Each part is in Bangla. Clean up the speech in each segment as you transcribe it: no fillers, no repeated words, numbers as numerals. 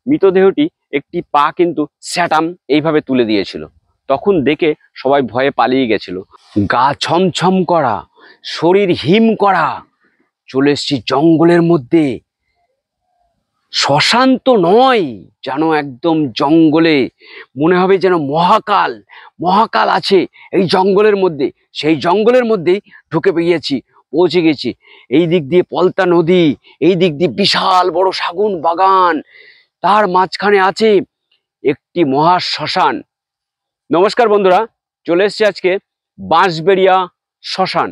মৃতদেহটি একটি পা কিন্তু স্যাটাম এইভাবে তুলে দিয়েছিল। তখন দেখে সবাই ভয়ে পালিয়ে গেছিল। গা ছমছম করা, শরীর হিম করা, চলে এসছি জঙ্গলের মধ্যে। শ্মশান তো নয়, যেন একদম জঙ্গলে, মনে হবে যেন মহাকাল মহাকাল আছে এই জঙ্গলের মধ্যে। সেই জঙ্গলের মধ্যেই ঢুকে গিয়েছি, পৌঁছে গেছি। এই দিক দিয়ে পলতা নদী, এই দিক দিয়ে বিশাল বড় শাগুন বাগান, তার মাঝখানে আছে একটি মহা শ্মশান। নমস্কার বন্ধুরা, চলে এসছি আজকে বাঁশবেড়িয়া শ্মশান।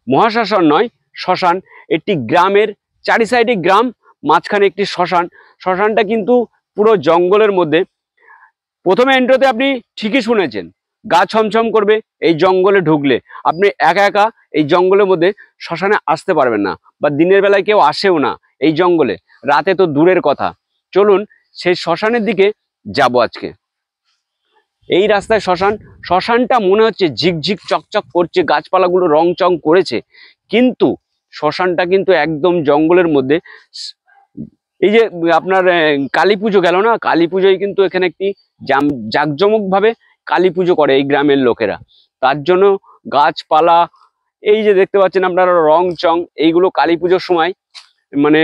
মহাশ্মশান নয়, শ্মশান। একটি গ্রামের চারি সাইডে গ্রাম, মাঝখানে একটি শ্মশান। শ্মশানটা কিন্তু পুরো জঙ্গলের মধ্যে। প্রথমে এন্ট্রোতে আপনি ঠিকই শুনেছেন, গা ছমছম করবে এই জঙ্গলে ঢুকলে। আপনি একা একা এই জঙ্গলের মধ্যে শ্মশানে আসতে পারবেন না, বা দিনের বেলায় কেউ আসেও না এই জঙ্গলে, রাতে তো দূরের কথা। চলুন সেই শ্মশানের দিকে যাব আজকে। এই রাস্তায় শ্মশান। শ্মশানটা মনে হচ্ছে ঝিকঝিক চকচক করছে, গাছপালাগুলো রং চং করেছে, কিন্তু শ্মশানটা কিন্তু একদম জঙ্গলের মধ্যে। এই যে আপনার কালী পুজো গেল না, কালী পুজোয় কিন্তু এখানে একটি জাঁকজমক ভাবে কালী পুজো করে এই গ্রামের লোকেরা। তার জন্য গাছপালা, এই যে দেখতে পাচ্ছেন আপনারা রং চং, এইগুলো কালী পুজোর সময় মানে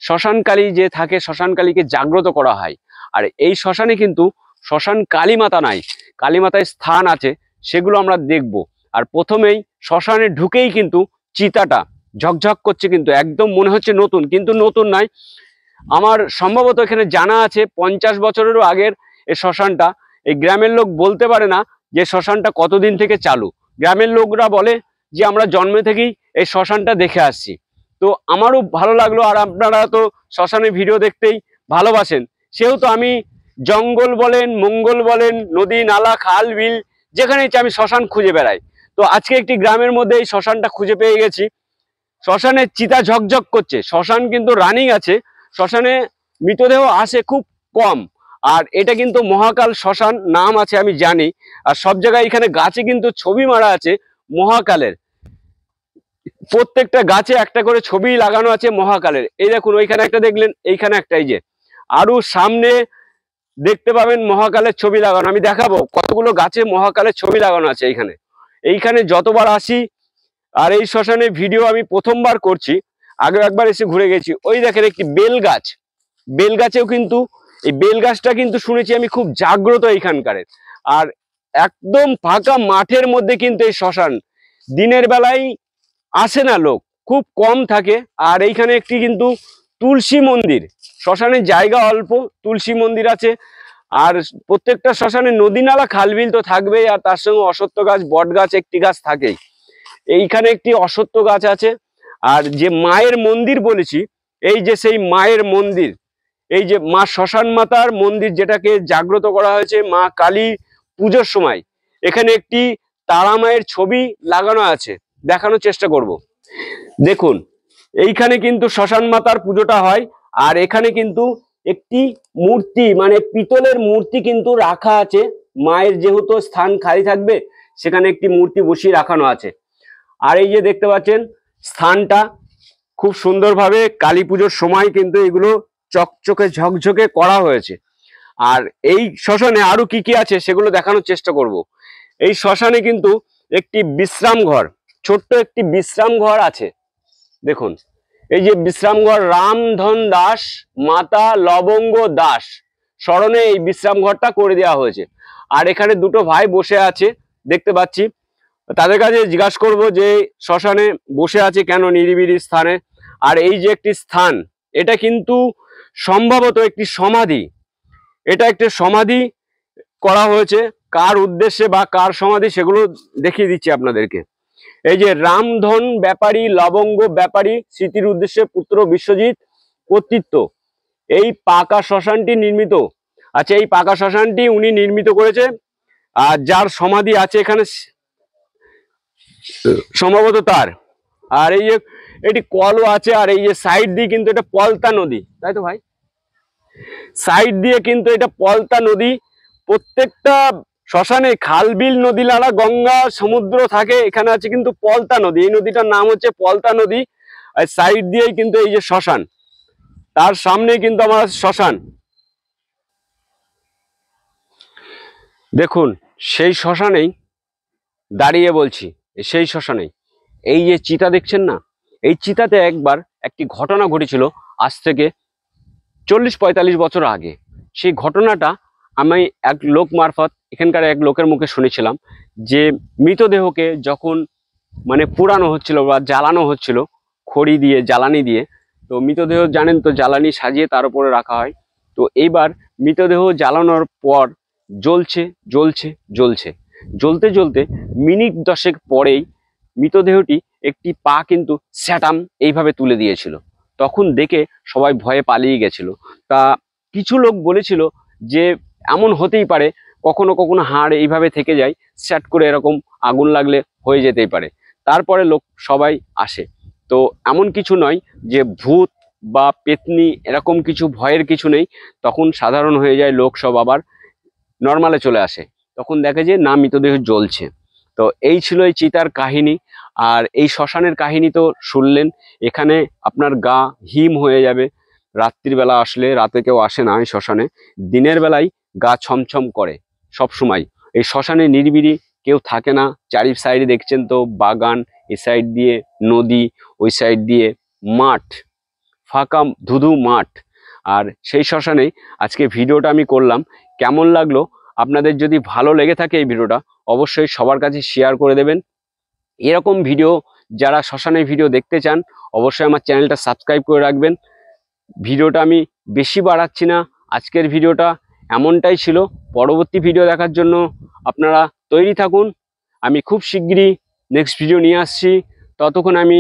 শ্মশান কালী যে থাকে, শ্মশান কালীকে জাগ্রত করা হয়। আর এই শ্মশানে কিন্তু শ্মশান কালী মাতা নাই, কালী মাতার স্থান আছে, সেগুলো আমরা দেখব। আর প্রথমেই শ্মশানে ঢুকেই কিন্তু চিতাটা ঝকঝক করছে, কিন্তু একদম মনে হচ্ছে নতুন, কিন্তু নতুন নয়। আমার সম্ভবত এখানে জানা আছে 50 বছরেরও আগের এই শ্মশানটা। এই গ্রামের লোক বলতে পারে না যে শ্মশানটা কতদিন থেকে চালু। গ্রামের লোকরা বলে যে আমরা জন্মে থেকেই এই শ্মশানটা দেখে আসছি। তো আমারও ভালো লাগলো, আর আপনারা তো শ্মশানের ভিডিও দেখতেই ভালোবাসেন, সেহেতু আমি জঙ্গল বলেন, মঙ্গল বলেন, নদী নালা খাল বিল, যেখানে ইচ্ছে আমি শ্মশান খুঁজে বেড়াই। তো আজকে একটি গ্রামের মধ্যে এই শ্মশানটা খুঁজে পেয়ে গেছি। শ্মশানে চিতা ঝকঝক করছে, শ্মশান কিন্তু রানিং আছে। শ্মশানে মৃতদেহ আসে খুব কম, আর এটা কিন্তু মহাকাল শ্মশান নাম আছে আমি জানি। আর সব জায়গায় এখানে গাছে কিন্তু ছবি মারা আছে মহাকালের, প্রত্যেকটা গাছে একটা করে ছবি লাগানো আছে মহাকালের। এই দেখুন, ওইখানে একটা দেখলেন, এইখানে একটা, এই যে আরো সামনে দেখতে পাবেন মহাকালের ছবি লাগানো। আমি দেখাবো কতগুলো গাছে মহাকালের ছবি লাগানো আছে এইখানে। এইখানে যতবার আসি, আর এই শ্মশানে ভিডিও আমি প্রথমবার করছি, আগে একবার এসে ঘুরে গেছি। ওই দেখেন একটি বেল গাছ, বেল গাছেও কিন্তু, এই বেল গাছটা কিন্তু শুনেছি আমি খুব জাগ্রত এইখানকার। আর একদম ফাঁকা মাঠের মধ্যে কিন্তু এই শ্মশান, দিনের বেলায় আসে না লোক, খুব কম থাকে। আর এইখানে একটি কিন্তু তুলসী মন্দির, শ্মশানের জায়গা অল্প, তুলসী মন্দির আছে। আর প্রত্যেকটা শ্মশানে নদী নালা খালবিল তো থাকবেই, আর তার সঙ্গে অশ্বত্থ গাছ, বট গাছ একটি গাছ থাকেই। এইখানে একটি অশ্বত্থ গাছ আছে। আর যে মায়ের মন্দির বলেছি, এই যে সেই মায়ের মন্দির, এই যে মা শ্মশান মাতার মন্দির, যেটাকে জাগ্রত করা হয়েছে মা কালী পুজোর সময়, এখানে একটি তারা মায়ের ছবি লাগানো আছে, দেখানোর চেষ্টা করব। দেখুন, এইখানে কিন্তু শ্মশান মাতার পুজোটা হয়। আর এখানে কিন্তু একটি মূর্তি, মানে পিতলের মূর্তি কিন্তু রাখা আছে। মায়ের যেহেতু স্থান খালি থাকবে, সেখানে একটি মূর্তি বসিয়ে রাখানো আছে। আর এই যে দেখতে পাচ্ছেন স্থানটা খুব সুন্দরভাবে কালী পুজোর সময় কিন্তু এগুলো চকচকে ঝকঝকে করা হয়েছে। আর এই শ্মশানে আরো কি কি আছে সেগুলো দেখানোর চেষ্টা করব। এই শ্মশানে কিন্তু একটি বিশ্রাম ঘর, ছোট্ট একটি বিশ্রাম ঘর আছে। দেখুন, এই যে বিশ্রাম ঘর, রামধন দাস মাতা লবঙ্গ দাস স্মরণে এই বিশ্রাম ঘরটা করে দেওয়া হয়েছে। আর এখানে দুটো ভাই বসে আছে দেখতে পাচ্ছি, তাদের কাছে জিজ্ঞাসা করব যে শ্মশানে বসে আছে কেন, নিরিবিলি স্থানে। আর এই যে একটি স্থান, এটা কিন্তু সম্ভবত একটি সমাধি, এটা একটি সমাধি করা হয়েছে। কার উদ্দেশ্যে বা কার সমাধি সেগুলো দেখিয়ে দিচ্ছি আপনাদেরকে। এই যে রামধন ব্যাপারী লবঙ্গ ব্যাপারী স্মৃতির উদ্দেশ্যে পুত্র বিশ্বজিৎ কর্তৃত্ব এই পাকা শ্মশানটি নির্মিত। আচ্ছা, এই পাকা শ্মশানটি উনি নির্মিত করেছে, আর যার সমাধি আছে এখানে সম্ভবত তার। আর এই যে এটি কলও আছে, আর এই যে সাইড দিয়ে কিন্তু এটা পলতা নদী, তাই তো ভাই? সাইড দিয়ে কিন্তু এটা পলতা নদী। প্রত্যেকটা শ্মশানে খাল বিল নদী নালা গঙ্গা সমুদ্র থাকে, এখানে আছে কিন্তু পলতা নদী। এই নদীটার নাম হচ্ছে পলতা নদী। আর সাইড দিয়েই কিন্তু এই যে শ্মশান, তার সামনে কিন্তু আমার শ্মশান। দেখুন সেই শ্মশানেই দাঁড়িয়ে বলছি, সেই শ্মশানেই এই যে চিতা দেখছেন না, এই চিতাতে একবার একটি ঘটনা ঘটেছিল আজ থেকে 40-45 বছর আগে। সেই ঘটনাটা আমি এক লোক মারফত, এখানকার এক লোকের মুখে শুনেছিলাম, যে মৃতদেহকে যখন মানে পুরানো হচ্ছিল বা জ্বালানো হচ্ছিল খড়ি দিয়ে, জ্বালানি দিয়ে, তো মৃতদেহ জানেন তো জ্বালানি সাজিয়ে তার উপরে রাখা হয়। তো এইবার মৃতদেহ জ্বালানোর পর জ্বলছে জ্বলছে জ্বলছে, জ্বলতে জ্বলতে মিনিট 10 পরেই মৃতদেহটি একটি পা কিন্তু স্যাটাম এইভাবে তুলে দিয়েছিল। তখন দেখে সবাই ভয়ে পালিয়ে গেছিল। তা কিছু লোক বলেছিল যে এমন হতেই পারে, কখনো কখনো হাড় এইভাবে থেকে যায়, স্যাট করে এরকম আগুন লাগলে হয়ে যেতেই পারে। তারপরে লোক সবাই আসে। তো এমন কিছু নয় যে ভূত বা পেতনি এরকম কিছু ভয়ের কিছু নেই। তখন সাধারণ হয়ে যায়, লোক সব আবার নর্মালে চলে আসে। তখন দেখে যে না, মৃতদেহ জ্বলছে। তো এই ছিল এই চিতার কাহিনী। আর এই শ্মশানের কাহিনী তো শুনলেন, এখানে আপনার গা হিম হয়ে যাবে। রাত্রিবেলা আসলে, রাতে কেউ আসে না এই শ্মশানে, দিনের বেলায় গা ছমছম করে সব সময়। এই শ্মশানে নিরিবিলি, কেউ থাকে না। চারি সাইডে দেখছেন তো বাগান, এই সাইড দিয়ে নদী, ওই সাইড দিয়ে মাঠ, ফাঁকা ধুধু মাঠ। আর সেই শ্মশানেই আজকে ভিডিওটা আমি করলাম। কেমন লাগলো আপনাদের? যদি ভালো লেগে থাকে এই ভিডিওটা, অবশ্যই সবার কাছে শেয়ার করে দেবেন। এরকম ভিডিও যারা শ্মশানের ভিডিও দেখতে চান, অবশ্যই আমার চ্যানেলটা সাবস্ক্রাইব করে রাখবেন। ভিডিওটা আমি বেশি বাড়াচ্ছি না, আজকের ভিডিওটা এমনটাই ছিল। পরবর্তী ভিডিও দেখার জন্য আপনারা তৈরি থাকুন। আমি খুব শিগগিরই নেক্সট ভিডিও নিয়ে আসছি। ততক্ষণ আমি